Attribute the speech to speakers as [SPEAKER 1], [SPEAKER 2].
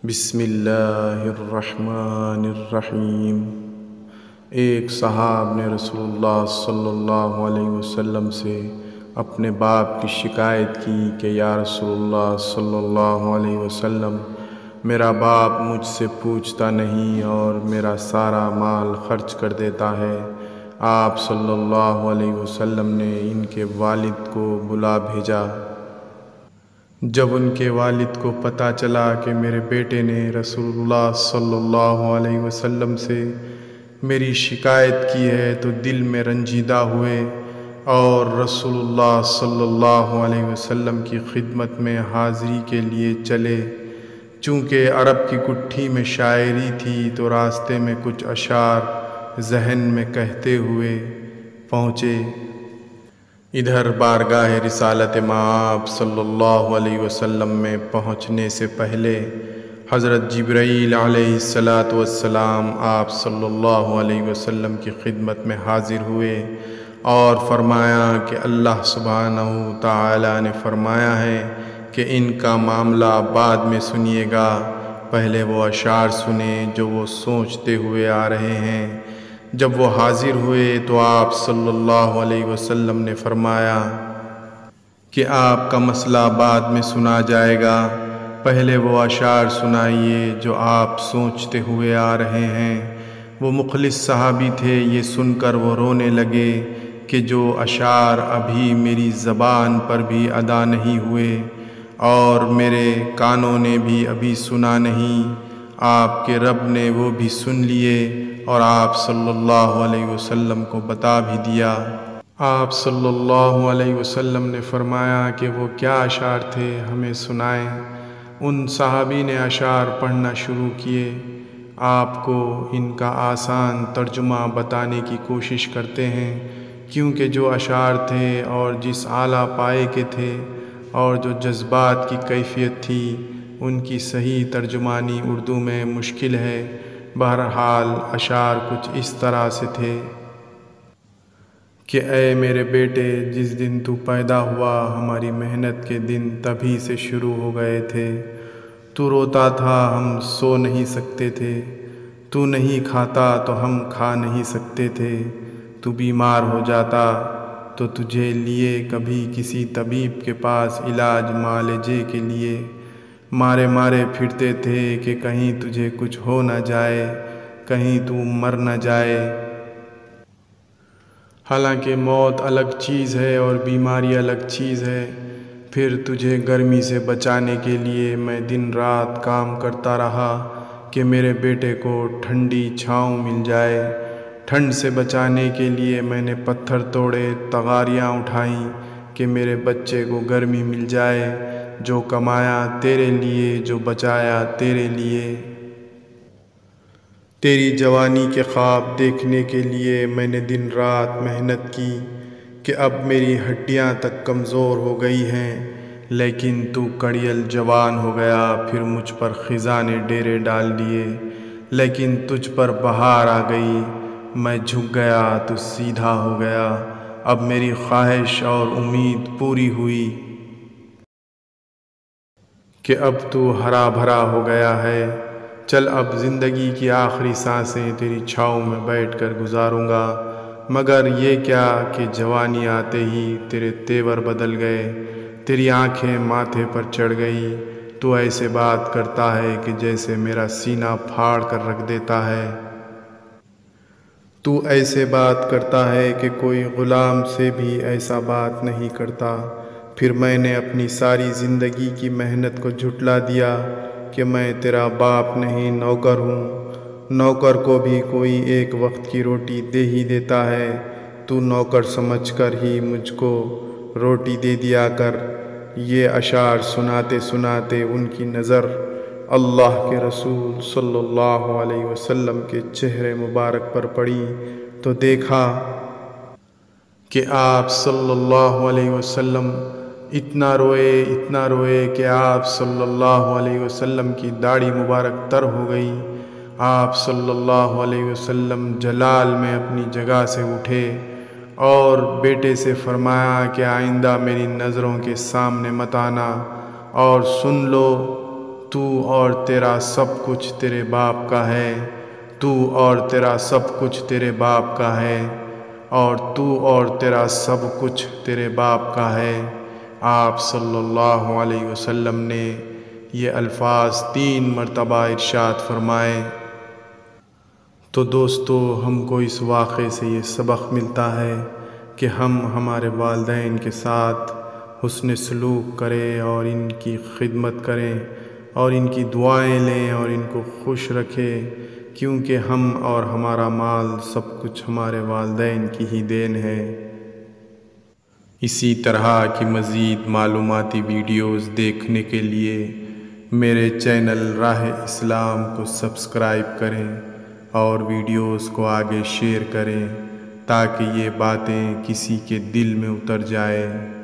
[SPEAKER 1] بسم اللہ الرحمن الرحیم۔ ایک صحابی نے رسول اللہ صلی اللہ علیہ وسلم سے اپنے باپ کی شکایت کی کہ یا رسول اللہ صلی اللہ علیہ وسلم، میرا باپ مجھ سے پوچھتا نہیں اور میرا سارا مال خرچ کر دیتا ہے۔ آپ صلی اللہ علیہ وسلم نے ان کے والد کو بلا بھیجا۔ جب ان کے والد کو پتہ چلا کہ میرے بیٹے نے رسول اللہ صلی اللہ علیہ وسلم سے میری شکایت کی ہے تو دل میں رنجیدہ ہوئے اور رسول اللہ صلی اللہ علیہ وسلم کی خدمت میں حاضری کے لیے چلے۔ چونکہ عرب کی کٹھی میں شاعری تھی تو راستے میں کچھ اشعار ذہن میں کہتے ہوئے پہنچے۔ ادھر بارگاہ رسالت مآب صلی اللہ علیہ وسلم میں پہنچنے سے پہلے حضرت جبرائیل علیہ السلام آپ صلی اللہ علیہ وسلم کی خدمت میں حاضر ہوئے اور فرمایا کہ اللہ سبحانہ تعالی نے فرمایا ہے کہ ان کا معاملہ بعد میں سنیے گا، پہلے وہ اشعار سنیں جو وہ سوچتے ہوئے آ رہے ہیں۔ جب وہ حاضر ہوئے تو آپ صلی اللہ علیہ وسلم نے فرمایا کہ آپ کا مسئلہ بعد میں سنا جائے گا، پہلے وہ اشعار سنائیے جو آپ سوچتے ہوئے آ رہے ہیں۔ وہ مخلص صحابی تھے، یہ سن کر وہ رونے لگے کہ جو اشعار ابھی میری زبان پر بھی ادا نہیں ہوئے اور میرے کانوں نے بھی ابھی سنا نہیں، آپ کے رب نے وہ بھی سن لیے اور آپ صلی اللہ علیہ وسلم کو بتا بھی دیا۔ آپ صلی اللہ علیہ وسلم نے فرمایا کہ وہ کیا اشعار تھے، ہمیں سنائیں۔ ان صحابی نے اشعار پڑھنا شروع کیے۔ آپ کو ان کا آسان ترجمہ بتانے کی کوشش کرتے ہیں، کیونکہ جو اشعار تھے اور جس اعلیٰ پائے کے تھے اور جو جذبات کی کیفیت تھی، ان کی صحیح ترجمانی اردو میں مشکل ہے۔ بہرحال اشعار کچھ اس طرح سے تھے کہ اے میرے بیٹے، جس دن تو پیدا ہوا ہماری محنت کے دن تبھی سے شروع ہو گئے تھے۔ تو روتا تھا، ہم سو نہیں سکتے تھے۔ تو نہیں کھاتا تو ہم کھا نہیں سکتے تھے۔ تو بیمار ہو جاتا تو تجھے لیے کبھی کسی طبیب کے پاس علاج معالجے کے لیے مارے مارے پھرتے تھے کہ کہیں تجھے کچھ ہو نہ جائے، کہیں تو مر نہ جائے۔ حالانکہ موت الگ چیز ہے اور بیماری الگ چیز ہے۔ پھر تجھے گرمی سے بچانے کے لیے میں دن رات کام کرتا رہا کہ میرے بیٹے کو ٹھنڈی چھاؤں مل جائے۔ ٹھنڈ سے بچانے کے لیے میں نے پتھر توڑے، تغاریاں اٹھائیں کہ میرے بچے کو گرمی مل جائے۔ جو کمایا تیرے لیے، جو بچایا تیرے لیے۔ تیری جوانی کے خواب دیکھنے کے لیے میں نے دن رات محنت کی کہ اب میری ہڈیاں تک کمزور ہو گئی ہیں، لیکن تو کڑیل جوان ہو گیا۔ پھر مجھ پر خزاں نے ڈیرے ڈال دیے، لیکن تجھ پر بہار آ گئی۔ میں جھک گیا تو سیدھا ہو گیا۔ اب میری خواہش اور امید پوری ہوئی کہ اب تو ہرا بھرا ہو گیا ہے۔ چل اب زندگی کی آخری سانسیں تیری چھاؤں میں بیٹھ کر گزاروں گا۔ مگر یہ کیا کہ جوانی آتے ہی تیرے تیور بدل گئے، تیری آنکھیں ماتھے پر چڑھ گئی۔ تو ایسے بات کرتا ہے کہ جیسے میرا سینہ پھاڑ کر رکھ دیتا ہے۔ تو ایسے بات کرتا ہے کہ کوئی غلام سے بھی ایسا بات نہیں کرتا۔ پھر میں نے اپنی ساری زندگی کی محنت کو جھٹلا دیا کہ میں تیرا باپ نہیں، نوکر ہوں۔ نوکر کو بھی کوئی ایک وقت کی روٹی دے ہی دیتا ہے۔ تو نوکر سمجھ کر ہی مجھ کو روٹی دے دیا کر۔ یہ اشعار سناتے سناتے ان کی نظر اللہ کے رسول صلی اللہ علیہ وسلم کے چہرے مبارک پر پڑی تو دیکھا کہ آپ صلی اللہ علیہ وسلم اتنا روئے کہ آپ صلی اللہ علیہ وسلم کی داڑھی مبارک تر ہو گئی۔ آپ صلی اللہ علیہ وسلم جلال میں اپنی جگہ سے اٹھے اور بیٹے سے فرمایا کہ آئندہ میری نظروں کے سامنے مت آنا، اور سن لو تو اور تیرا سب کچھ تیرے باپ کا ہے، تو اور تیرا سب کچھ تیرے باپ کا ہے، اور تو اور تیرا سب کچھ تیرے باپ کا ہے۔ آپ صلی اللہ علیہ وسلم نے یہ الفاظ 3 مرتبہ ارشاد فرمائے۔ تو دوستو، ہم کو اس واقعے سے یہ سبق ملتا ہے کہ ہم ہمارے والدین کے ساتھ حسن سلوک کریں اور ان کی خدمت کریں اور ان کی دعائیں لیں اور ان کو خوش رکھیں، کیونکہ ہم اور ہمارا مال سب کچھ ہمارے والدین کی ہی دین ہے۔ اسی طرح کی مزید معلوماتی ویڈیوز دیکھنے کے لیے میرے چینل راہ اسلام کو سبسکرائب کریں اور ویڈیوز کو آگے شیئر کریں تاکہ یہ باتیں کسی کے دل میں اتر جائیں۔